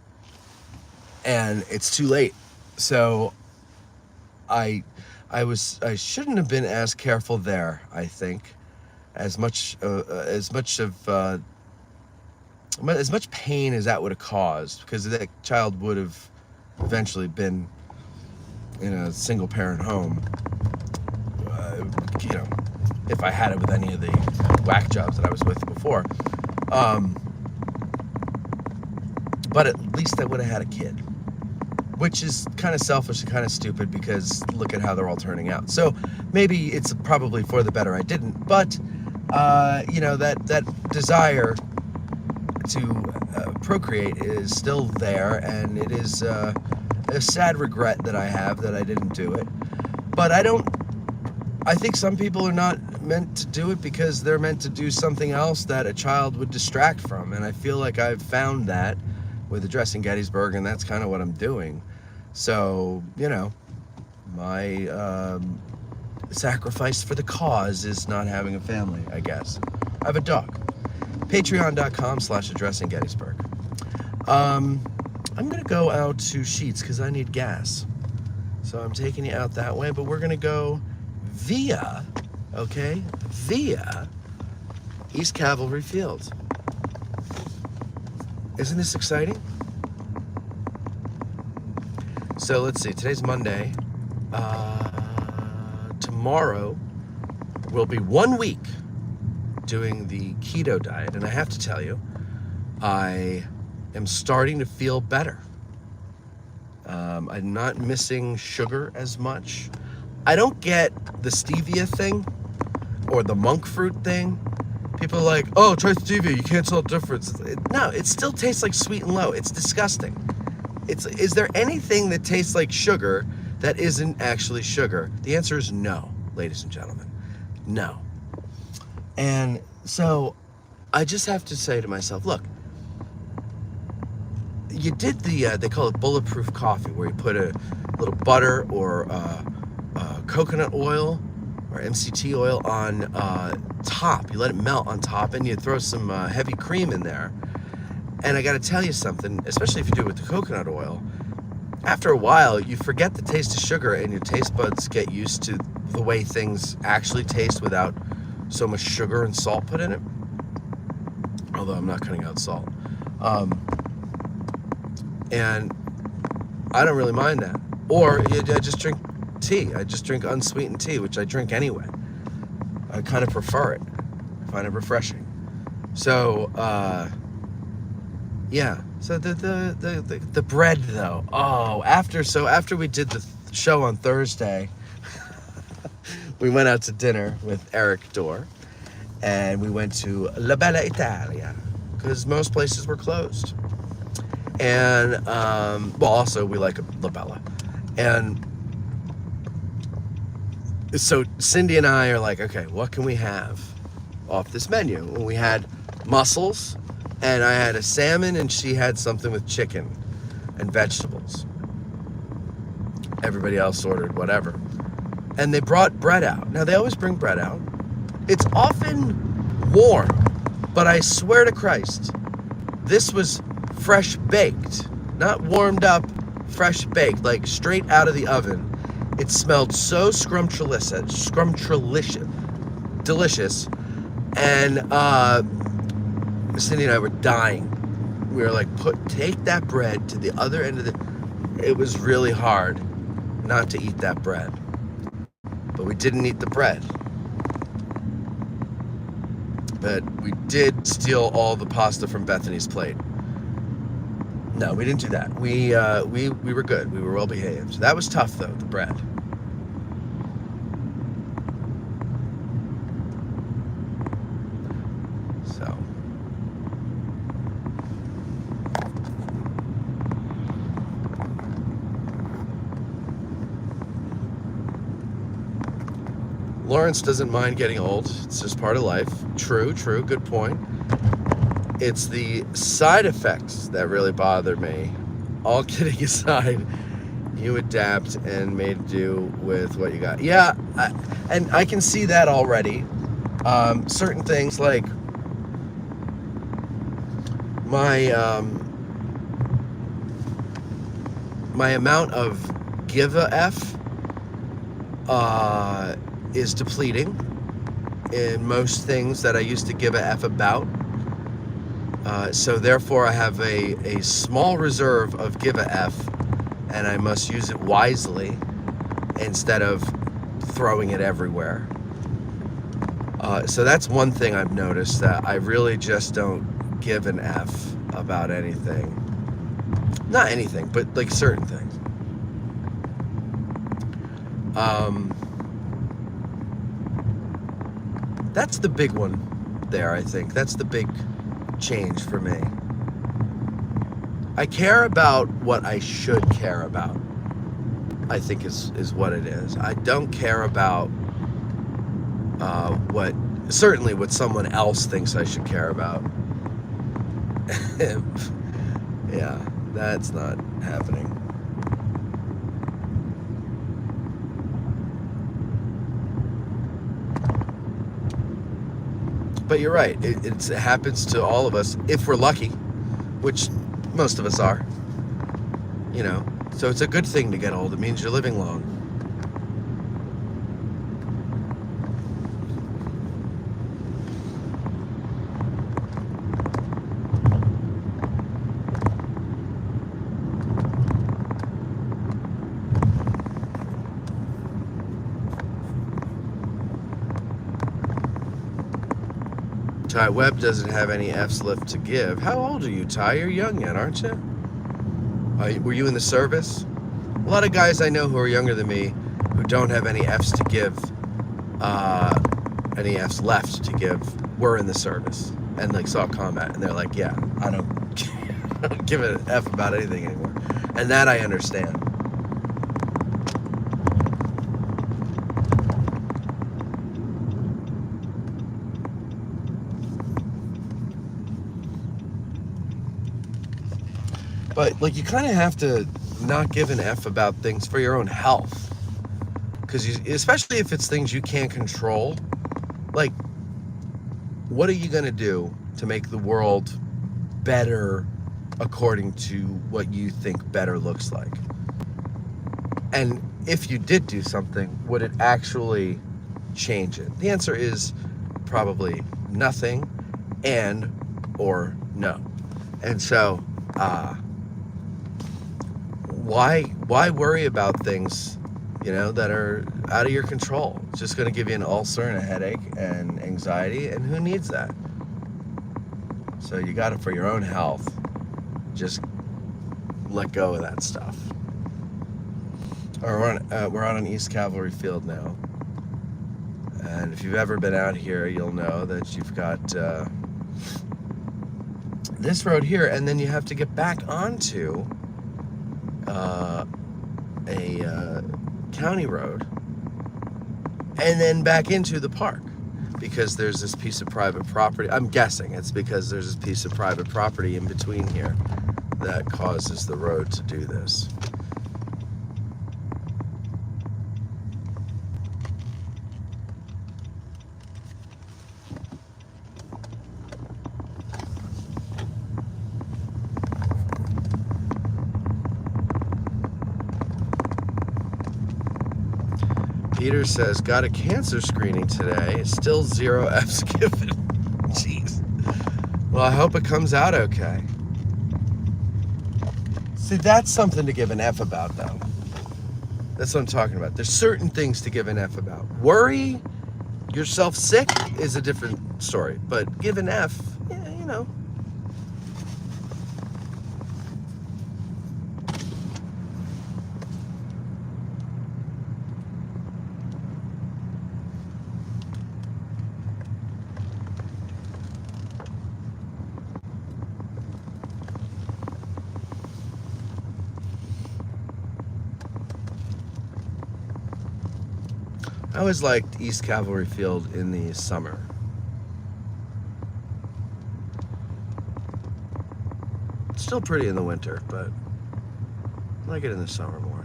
And it's too late. So I shouldn't have been as careful there, I think. As much pain as that would have caused, because that child would have eventually been in a single parent home, if I had it with any of the whack jobs that I was with before. But at least I would have had a kid, which is kind of selfish and kind of stupid because look at how they're all turning out. So maybe it's probably for the better I didn't, but that desire to procreate is still there, and it is a sad regret that I have that I didn't do it. But I think some people are not meant to do it because they're meant to do something else that a child would distract from, and I feel like I've found that with Addressing Gettysburg, and that's kind of what I'm doing. So, my sacrifice for the cause is not having a family, I guess. I have a dog. Patreon.com/Addressing Gettysburg. I'm going to go out to Sheets because I need gas. So I'm taking you out that way, but we're going to go via East Cavalry Field. Isn't this exciting? So let's see, today's Monday. Tomorrow will be 1 week doing the keto diet, and I have to tell you, I am starting to feel better. I'm not missing sugar as much. I don't get the stevia thing or the monk fruit thing. People are like, oh, try stevia, you can't tell the difference. No, it still tastes like sweet and low. It's disgusting. Is there anything that tastes like sugar that isn't actually sugar? The answer is no, ladies and gentlemen. No. And so I just have to say to myself, look, you did they call it bulletproof coffee, where you put a little butter or coconut oil or MCT oil on top. You let it melt on top, and you throw some heavy cream in there. And I got to tell you something, especially if you do it with the coconut oil, after a while, you forget the taste of sugar, and your taste buds get used to the way things actually taste without so much sugar and salt put in it. Although I'm not cutting out salt. And I don't really mind that. Or I just drink tea. I just drink unsweetened tea, which I drink anyway. I kind of prefer it. I find it refreshing. So, yeah. So the bread though. Oh, after we did the show on Thursday, we went out to dinner with Eric Dorr, and we went to La Bella Italia because most places were closed. And well, also we like La Bella, and so Cindy and I are like, okay, what can we have off this menu? And we had mussels, and I had a salmon, and she had something with chicken and vegetables. Everybody else ordered whatever. And they brought bread out. Now, they always bring bread out. It's often warm, but I swear to Christ, this was fresh baked, not warmed up, fresh baked, like straight out of the oven. It smelled so scrumptious, delicious, and Cindy and I were dying. We were like, take that bread to the other end of the. It was really hard not to eat that bread, but we didn't eat the bread. But we did steal all the pasta from Bethany's plate. No, we didn't do that. We were good. We were well behaved. That was tough though, the bread. So. Lawrence doesn't mind getting old. It's just part of life. True, good point. It's the side effects that really bother me. All kidding aside, you adapt and made do with what you got. Yeah, and I can see that already. Certain things like my amount of give a F is depleting in most things that I used to give a F about. So therefore I have a small reserve of give a F, and I must use it wisely instead of throwing it everywhere. So that's one thing I've noticed, that I really just don't give an F about anything. Not anything, but like certain things. That's the big one there, I think. That's the big change for me. I care about what I should care about, I think is what it is. I don't care about certainly what someone else thinks I should care about. Yeah, that's not happening. But you're right, it happens to all of us if we're lucky, which most of us are, you know. So it's a good thing to get old. It means you're living long. Ty Webb doesn't have any F's left to give. How old are you, Ty? You're young yet, aren't you? Were you in the service? A lot of guys I know who are younger than me who don't have any F's to give, any F's left to give, were in the service and like saw combat, and they're like, yeah, I don't give an F about anything anymore. And that I understand. But like, you kind of have to not give an F about things for your own health, because especially if it's things you can't control. Like, what are you gonna do to make the world better according to what you think better looks like? And if you did do something, would it actually change it? The answer is probably nothing and or no. And so why worry about things, you know, that are out of your control? It's just going to give you an ulcer and a headache and anxiety, and who needs that? So you got it for your own health. Just let go of that stuff. We're on an East Cavalry field now, and if you've ever been out here, you'll know that you've got this road here, and then you have to get back onto a county road, and then back into the park, because there's this piece of private property. I'm guessing it's because there's this piece of private property in between here that causes the road to do this. Peter says, got a cancer screening today. Still 0 F's given. Jeez. Well, I hope it comes out okay. See, that's something to give an F about, though. That's what I'm talking about. There's certain things to give an F about. Worry yourself sick is a different story. But give an F, yeah, you know. I always liked East Cavalry Field in the summer. It's still pretty in the winter, but I like it in the summer more.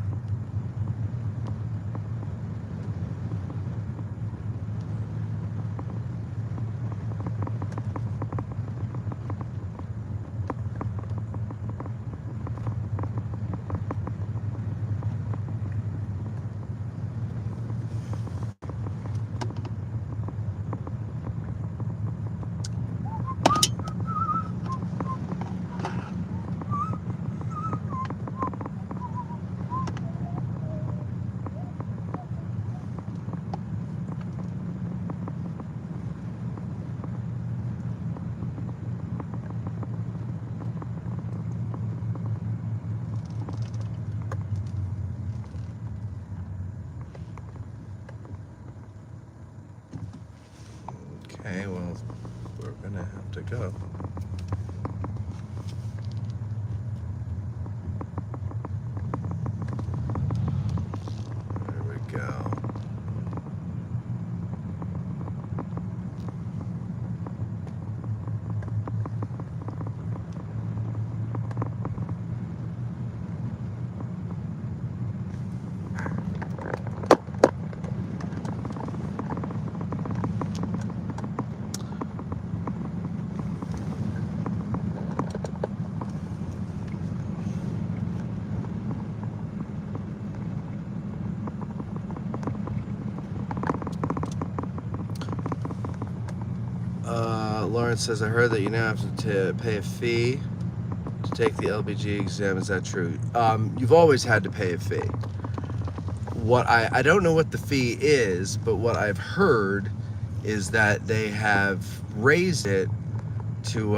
Okay, well, we're gonna have to go. There we go. Lawrence says, I heard that you now have to pay a fee to take the LBG exam. Is that true? You've always had to pay a fee. What I don't know what the fee is, but what I've heard is that they have raised it to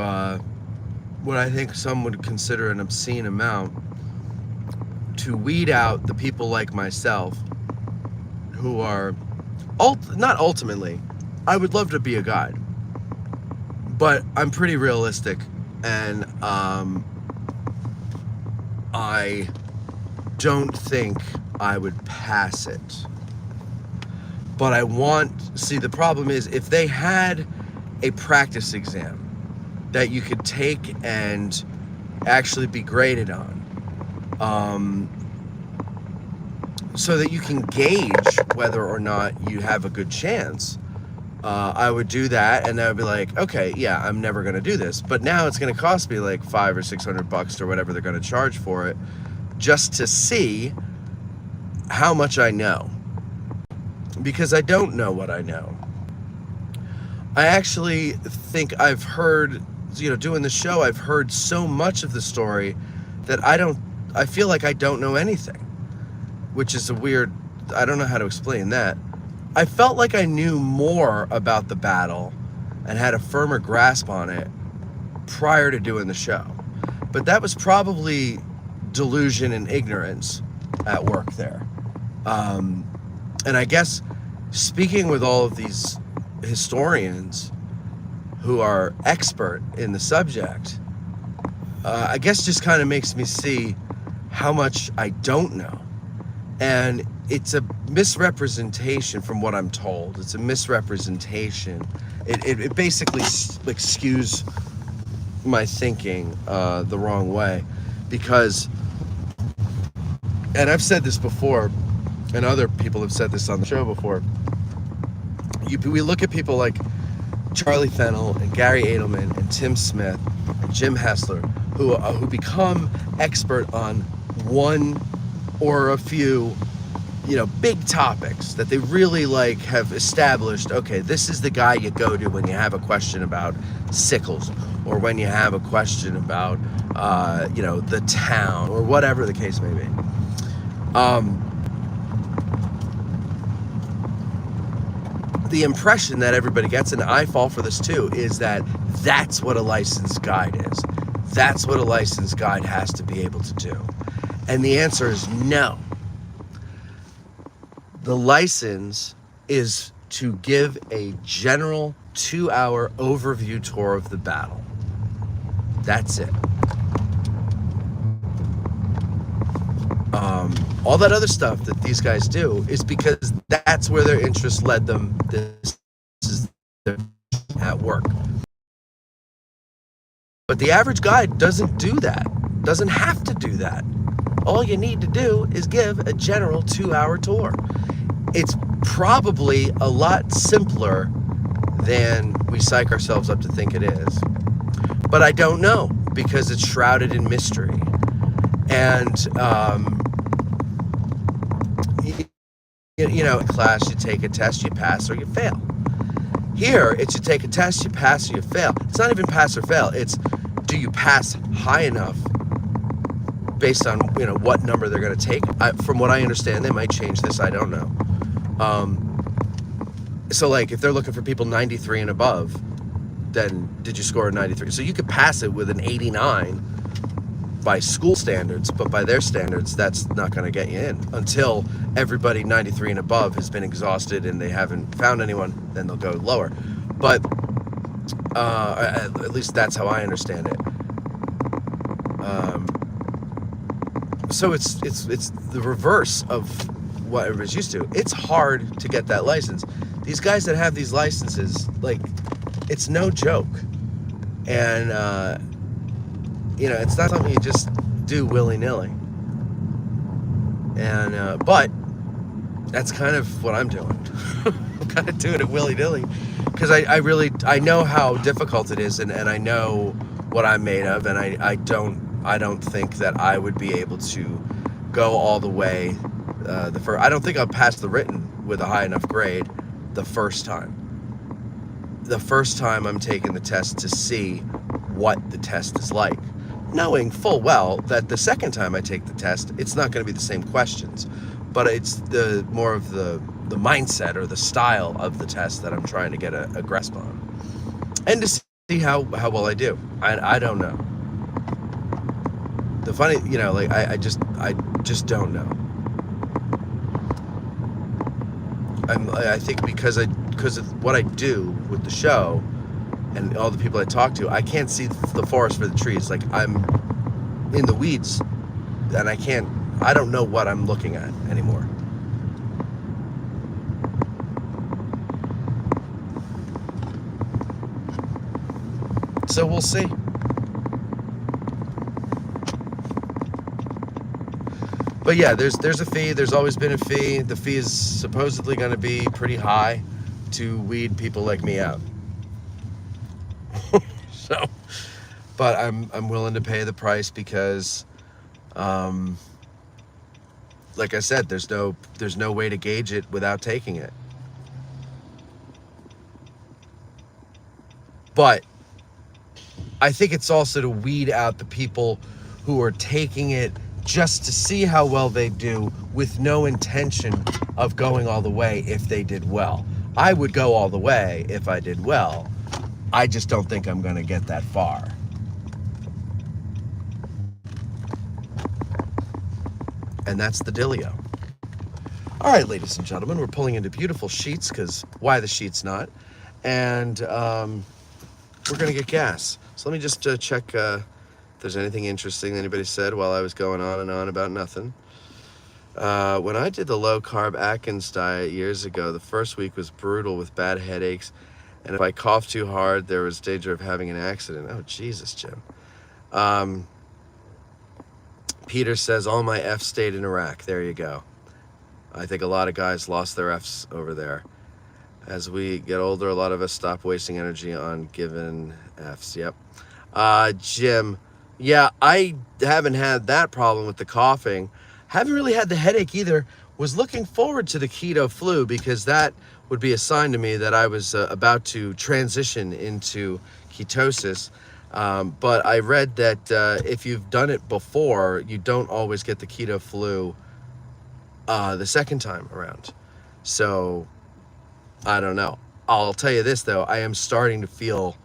what I think some would consider an obscene amount, to weed out the people like myself who are not ultimately, I would love to be a guide, but I'm pretty realistic, and I don't think I would pass it. But see, the problem is, if they had a practice exam that you could take and actually be graded on, so that you can gauge whether or not you have a good chance, I would do that, and I would be like, okay, yeah, I'm never going to do this. But now it's going to cost me like $500 or $600 or whatever they're going to charge for it, just to see how much I know. Because I don't know what I know. I actually think I've heard, doing the show, I've heard so much of the story that I feel like I don't know anything, which is I don't know how to explain that. I felt like I knew more about the battle and had a firmer grasp on it prior to doing the show. But that was probably delusion and ignorance at work there. And I guess speaking with all of these historians who are expert in the subject, I guess just kind of makes me see how much I don't know. And it's a misrepresentation from what I'm told. It's a misrepresentation. It basically skews my thinking the wrong way, because, and I've said this before, and other people have said this on the show before, we look at people like Charlie Fennell and Gary Edelman and Tim Smith and Jim Hessler, who become expert on one or a few, big topics that they really have established. Okay, this is the guy you go to when you have a question about sickles, or when you have a question about, the town, or whatever the case may be. The impression that everybody gets, and I fall for this too, is that that's what a licensed guide is. That's what a licensed guide has to be able to do. And the answer is no. The license is to give a general 2-hour overview tour of the battle. That's it. All that other stuff that these guys do is because that's where their interest led them. This is at work. But the average guide doesn't do that, doesn't have to do that. All you need to do is give a general 2-hour tour. It's probably a lot simpler than we psych ourselves up to think it is. But I don't know, because it's shrouded in mystery. And, in class, you take a test, you pass or you fail. Here, it's you take a test, you pass or you fail. It's not even pass or fail. It's, do you pass high enough based on, what number they're going to take? From what I understand, they might change this. I don't know. So, if they're looking for people 93 and above, then did you score a 93? So you could pass it with an 89 by school standards, but by their standards, that's not going to get you in until everybody 93 and above has been exhausted and they haven't found anyone. Then they'll go lower. But at least that's how I understand it. So it's the reverse of what everybody's used to. It's hard to get that license. These guys that have these licenses, it's no joke. And it's not something you just do willy-nilly. And but that's kind of what I'm doing. I'm kind of doing it willy-nilly, because I know how difficult it is, and I know what I'm made of, and I don't think that I would be able to go all the way. I don't think I'll pass the written with a high enough grade the first time. The first time I'm taking the test to see what the test is like, knowing full well that the second time I take the test, it's not going to be the same questions. but it's the more of the mindset or the style of the test that I'm trying to get a grasp on, and to see how well I do. I don't know. The funny, like I just don't know. I think because of what I do with the show and all the people I talk to, I can't see the forest for the trees. Like, I'm in the weeds, and I don't know what I'm looking at anymore. So we'll see. But yeah, there's a fee. There's always been a fee. The fee is supposedly going to be pretty high to weed people like me out. So, but I'm willing to pay the price because, like I said, there's no way to gauge it without taking it. But I think it's also to weed out the people who are taking it just to see how well they do with no intention of going all the way if they did well. I would go all the way if I did well. I just don't think I'm going to get that far. And that's the dealio. All right, ladies and gentlemen, we're pulling into beautiful Sheetz, because why the Sheetz not? And we're going to get gas. So let me just check if there's anything interesting anybody said while I was going on and on about nothing. When I did the low-carb Atkins diet years ago, the first week was brutal with bad headaches, and if I coughed too hard, there was danger of having an accident. Oh, Jesus, Jim. Peter says, all my F's stayed in Iraq. There you go. I think a lot of guys lost their F's over there. As we get older, a lot of us stop wasting energy on given F's. Yep. Jim, yeah, I haven't had that problem with the coughing. Haven't really had the headache either. Was looking forward to the keto flu because that would be a sign to me that I was about to transition into ketosis. But I read that if you've done it before, you don't always get the keto flu the second time around. So I don't know. I'll tell you this, though. I am starting to feel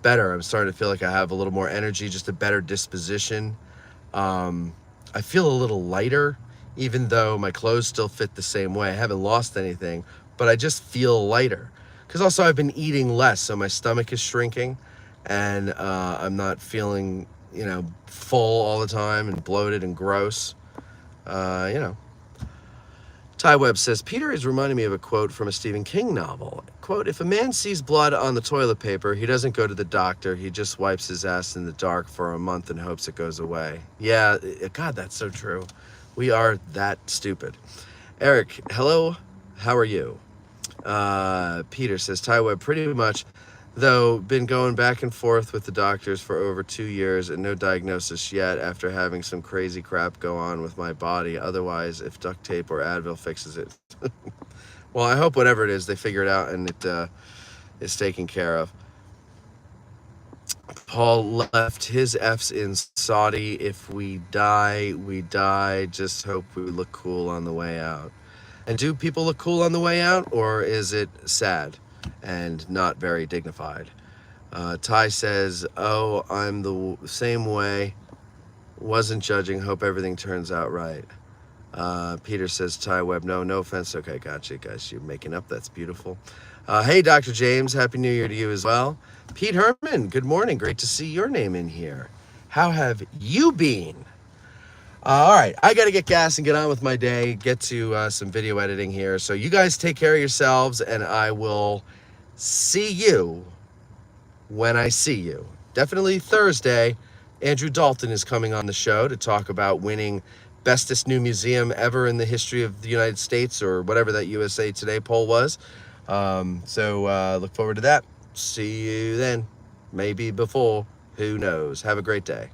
better. I'm starting to feel like I have a little more energy, just a better disposition. I feel a little lighter, even though my clothes still fit the same way. I haven't lost anything, but I just feel lighter. Because also I've been eating less, so my stomach is shrinking, and I'm not feeling, full all the time and bloated and gross. Ty Webb says, Peter is reminding me of a quote from a Stephen King novel. Quote, if a man sees blood on the toilet paper, he doesn't go to the doctor. He just wipes his ass in the dark for a month and hopes it goes away. Yeah, God, that's so true. We are that stupid. Eric, hello, how are you? Peter says, Ty Webb, pretty much, though, been going back and forth with the doctors for over 2 years and no diagnosis yet after having some crazy crap go on with my body. Otherwise, if duct tape or Advil fixes it. Well, I hope whatever it is, they figure it out and it is taken care of. Paul left his F's in Saudi. If we die, we die. Just hope we look cool on the way out. And do people look cool on the way out, or is it sad and not very dignified? Ty says, oh, I'm the same way. Wasn't judging. Hope everything turns out right. Peter says, Ty Webb, no offense. Okay, gotcha, guys. You're making up. That's beautiful. Hey, Dr. James. Happy New Year to you as well. Pete Herman, good morning. Great to see your name in here. How have you been? All right, I got to get gas and get on with my day, get to some video editing here. So you guys take care of yourselves, and I will see you when I see you. Definitely Thursday. Andrew Dalton is coming on the show to talk about winning bestest new museum ever in the history of the United States, or whatever that USA Today poll was. So look forward to that. See you then. Maybe before. Who knows? Have a great day.